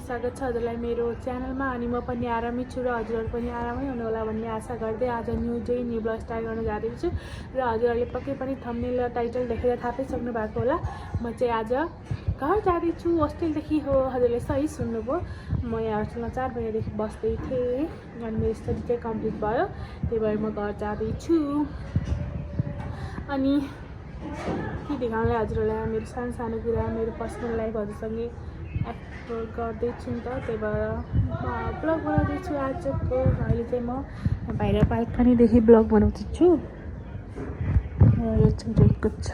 स्वागत छ हजुरलाई मेरो च्यानलमा। अनि म पनि आरामै छु र हजुरहरू पनि आरामै हुनुहोला भन्ने आशा गर्दै आज न्यू ब्लग स्टार्ट गर्न जाँदैछु। र हजुरहरूले पक्कै पनि थम्बनेल र टाइटल देखेर थाहा पाइसक्नु भएको होला। म चाहिँ आज घर जाँदैछु होस्टेलदेखि हो। हजुरले सही सुन्नुभयो। म यहाँ होस्टेलमा 4 बजेदेखि बस्दै थिएँ अनि मेरो स्टडी चाहिँ कम्प्लिट भयो, त्यही भएर म घर जाँदैछु। अनि के देखाउनलाई हजुरहरूलाई मेरो सानो सानो कुरा, मेरो पर्सनल लाइफहरूसँगै एक्सप्लोर गर्दैछु नि त, त्यही भएर ब्लग बनाउँदैछु आजको। अहिले चाहिँ म बाहिर बाल्कनीदेखि ब्लग बनाउँदैछु। यो चाहिँ रहेको छ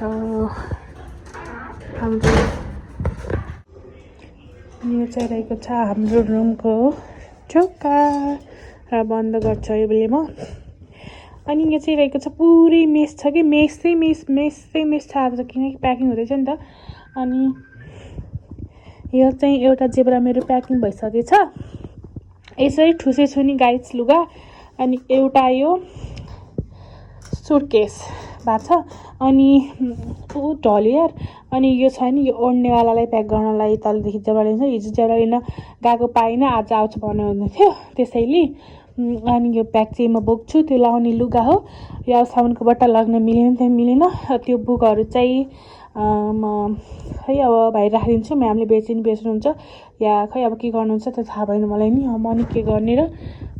हाम्रो, यो चाहिँ रहेको छ हाम्रो रुमको चौका र बन्द गर्छ यो बेला म। अनि यो चाहिँ रहेको छ पुरै मेस छ कि मेसै मेस छ आज, किनकि प्याकिङ हुँदैछ नि त। अनि यो चाहिँ एउटा जेब्रा मेरो प्याकिङ भइसकेछ, यसरी ठुसेछु नि गाइस लुगा। अनि एउटा यो सुटकेस भएको छ। अनि ऊ ढल्यो यार। अनि यो छ नि यो ओढ्नेवालालाई प्याक गर्नलाई तलदेखि जेब्रा लिन्छ। हिजो जेब्रा लिन गएको पाइनँ, आज आउँछ भन्नुहुँदै थियो, त्यसैले अनि यो प्याक चाहिँ म बोक्छु। त्यो लाउने लुगा हो, यो साउनको बट्टा लाग्न मिलेन, त्यहाँ मिलेन। त्यो बुकहरू चाहिँ म खै अब बाहिर राखिदिन्छु, म्यामले बेच्नुहुन्छ या खै अब के गर्नुहुन्छ त्यो थाहा भएन मलाई नि। म नि के गर्ने र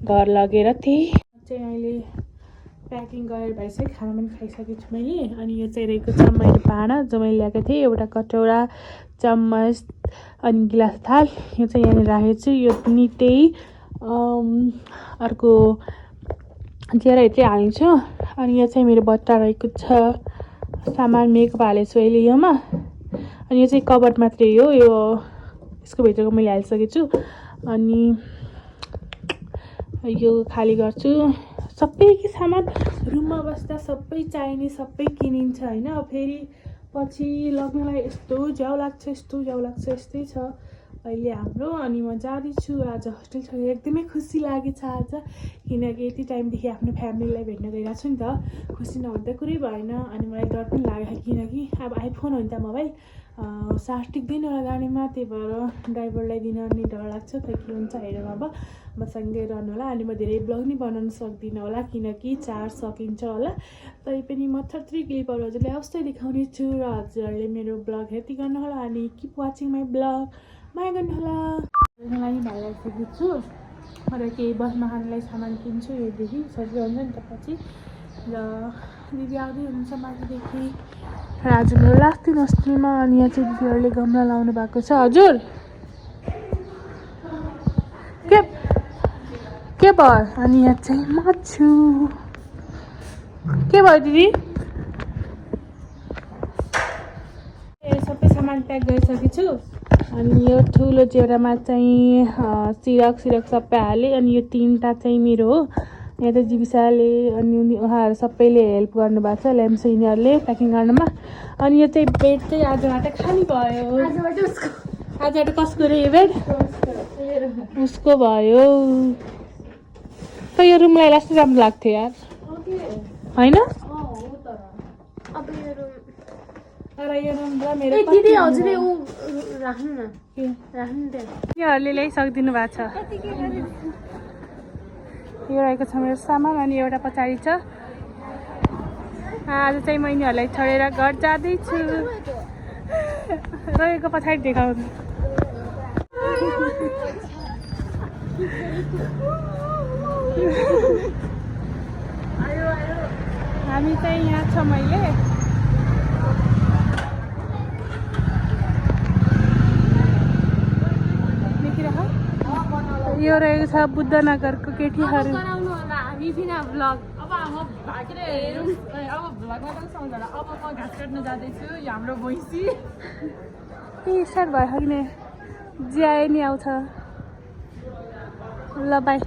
घर लगेर थिएँ चाहिँ अहिले प्याकिङ गरेर भइसक्यो, खाना पनि खाइसकेको छु मैले। अनि यो चाहिँ रहेको छ मैले भाँडा जो मैले ल्याएको थिएँ, एउटा कटौरा, चम्मच अनि गिलास थाल। यो चाहिँ यहाँनिर राखेको छु। यो पनि त्यही अर्को जेरा चाहिँ हाल्छु। अनि यो चाहिँ मेरो बट्टा रहेको छ, सामान मेकअप हालेको छु अहिले योमा। अनि यो चाहिँ कभर मात्रै हो, यो यसको भित्रको मैले हालिसकेको छु। अनि यो खाली गर्छु। सबै के सामान रुममा बस्दा सबै चाहिने सबै किनिन्छ होइन। फेरि पछि लग्नलाई यस्तो झ्याउ लाग्छ यस्तै छ अहिले हाम्रो। अनि म जाँदैछु आज होस्टेल छोडेर। एकदमै खुसी लागेछ आज, किनकि यति टाइमदेखि आफ्नो फ्यामिलीलाई भेट्न गइरहेको छु नि त। खुसी नहुँदा कुरै भएन। अनि मलाई डर पनि लाग्यो, किनकि अब आइफोन हो नि त मोबाइल, सास टिक्दैन होला गाडीमा, त्यही भएर ड्राइभरलाई दिन अनि डर लाग्छ। खै के हुन्छ हेरौँ, अब मसँगै रहनु होला। अनि म धेरै ब्लग नि बनाउन सक्दिनँ होला, किनकि चार्ज सकिन्छ होला। तैपनि म थर्त्री क्लिपहरू हजुरलाई अवश्य देखाउने छु र हजुरहरूले मेरो ब्लग हेर्दै गर्नुहोला। अनि किप वाचिङ माई ब्लग, माया गर्नुहोला। मलाई भइसकेको छु र केही बसमा खानलाई सामान किन्छु, योदेखि सजिलो हुन्छ नि त पछि। र दिदी आउँदै हुनुहुन्छ माथिदेखि र आज मेरो लास्ट दिन होस्टेलमा। अनि यहाँ चाहिँ दिदीहरूले गमला लाउनु भएको छ। हजुर के भयो? अनि यहाँ चाहिँ म छु। के भयो दिदी? सबै सामान प्याक गरिसकेको छु। अनि यो ठुलो जेरामा चाहिँ सिरक सबै हालेँ। अनि यो 3टा चाहिँ मेरो हो। यहाँ त जीविसाले अनि उहाँहरू सबैले हेल्प गर्नुभएको छ, ल्याम्स यिनीहरूले प्याकिङ गर्नमा। अनि यो चाहिँ बेड चाहिँ आजबाट खाली भयो। आजबाट कसको रे यो बेड? उसको भयो। त यो रुमलाई लास्ट राम्रो लाग्थ्यो यार, होइन? तर यो रुम र मेरो दिदी हजुरले उ राख्नु न, यहाँहरूले ल्याइसकिदिनु भएको छ। यो रहेको छ मेरो सामान। अनि एउटा पछाडि छ। आज चाहिँ म यिनीहरूलाई छोडेर घर जाँदैछु। रहेको पछाडि देखाउनु। हामी चाहिँ यहाँ छ। मैले यो रहेको छ बुद्धनगरको केटीहरू। हाम्रो भैँसी स्टार्ट भयो कि ज्याए नि आउँछ। ल बाई।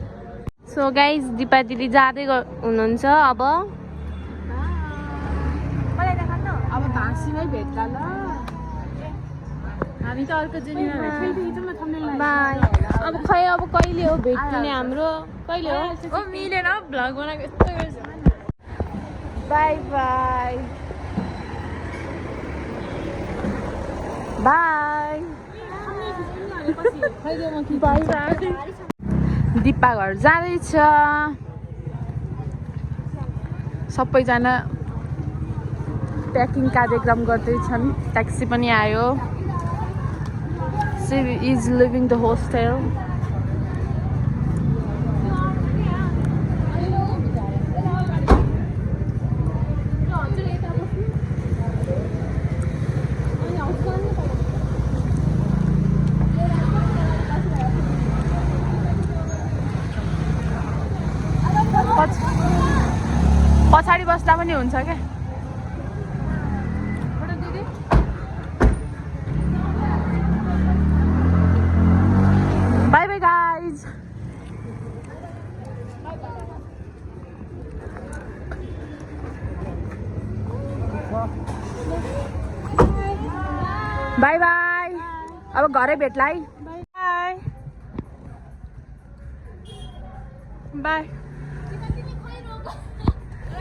सो गाइज दिपा दिदी जाँदै हुनुहुन्छ अब। अब भाँसीमै भेट्ला ल। हामी त अर्को जेनीमा भेट्छौँ। बाई। अब खै अब कहिले हो भेट्ने हाम्रो, कहिले हो? ओ मिलेन भ्लग बनाएको यस्तो गर्छ। By by. बाई दिपा घर जाँदैछ सबैजना प्याकिङ कार्यक्रम गर्दैछन् ट्याक्सी पनि आयो she is leaving the hostel पछाडि बस्दा पनि हुन्छ क्या bye bye guys bye bye अब घरै भेट्ला है बाई बाई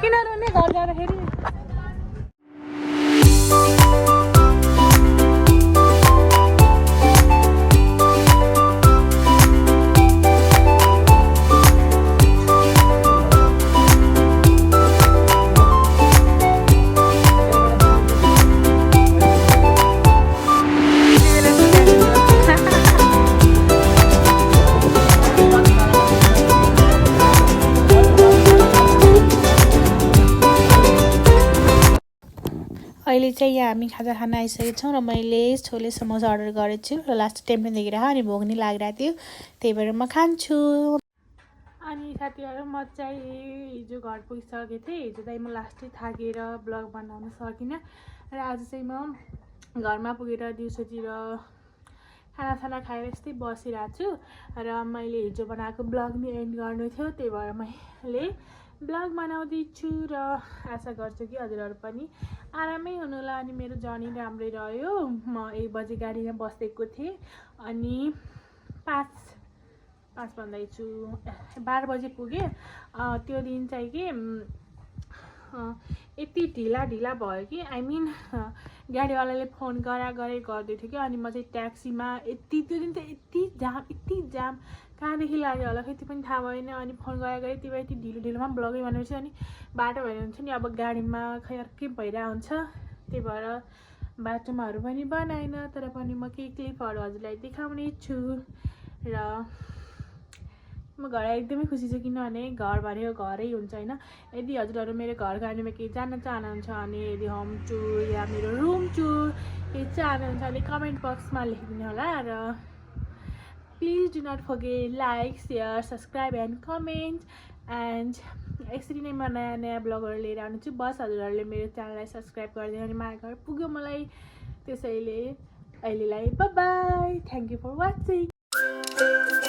किन रुने घर जाँदाखेरि अहिले चाहिँ यहाँ हामी खाजा खान आइसकेको छौँ र मैले छोले समोसा अर्डर गरेको छु र लास्ट टाइम पनि देखेर अनि भोक नि लागिरहेको थियो त्यही भएर म खान्छु अनि साथीहरू म चाहिँ हिजो घर पुगिसकेको थिएँ हिजो चाहिँ म लास्टै थाकेर ब्लग बनाउन सकिनँ र आज चाहिँ म घरमा पुगेर दिउँसोतिर खाना खाएर यस्तै बसिरहेको छु र मैले हिजो बनाएको ब्लग नि एन्ड गर्नु थियो त्यही भएर मैले ब्लग बनाउँदैछु र आशा गर्छु कि हजुरहरू पनि आरामै हुनुला अनि मेरो जर्नी राम्रै रह्यो म 1 बजे गाडीमा बसेको थिएँ अनि 5 भन्दैछु 12 बजे पुगेँ त्यो दिन चाहिँ कि यति ढिला भयो कि आई मिन गाडीवालाले फोन गरे गर्दै थियो कि अनि म चाहिँ ट्याक्सीमा त्यो दिन त यति जाम कहाँदेखि लाग्यो होला फेरि पनि थाहा भएन अनि फोन गरे यति ढिलोमा ब्लगै बनाउँछु अनि बाटो भएर हुन्छ नि अब गाडीमा खै अर्कै भइरहेको हुन्छ त्यही भएर बाटोमाहरू पनि बनाएन तर पनि म केही क्लिपहरू हजुरलाई देखाउने छु र म घर एकदमै खुसी छु किनभने घर भनेको घरै हुन्छ होइन यदि हजुरहरू मेरो घरको बारेमा केही जान्न चाहनुहुन्छ भने यदि होम टुर या मेरो रुम टुर केही चाहनुहुन्छ भने कमेन्ट बक्समा लेखिदिनु होला र please do not forget like share subscribe and comment and यसरी नै म नयाँ ब्लगहरू लिएर आउँछु बस हजुरहरूले मेरो च्यानललाई सब्सक्राइब गरिदिनु भने मलाई घर पुग्यो मलाई त्यसैले अहिलेलाई bye bye thank you for watching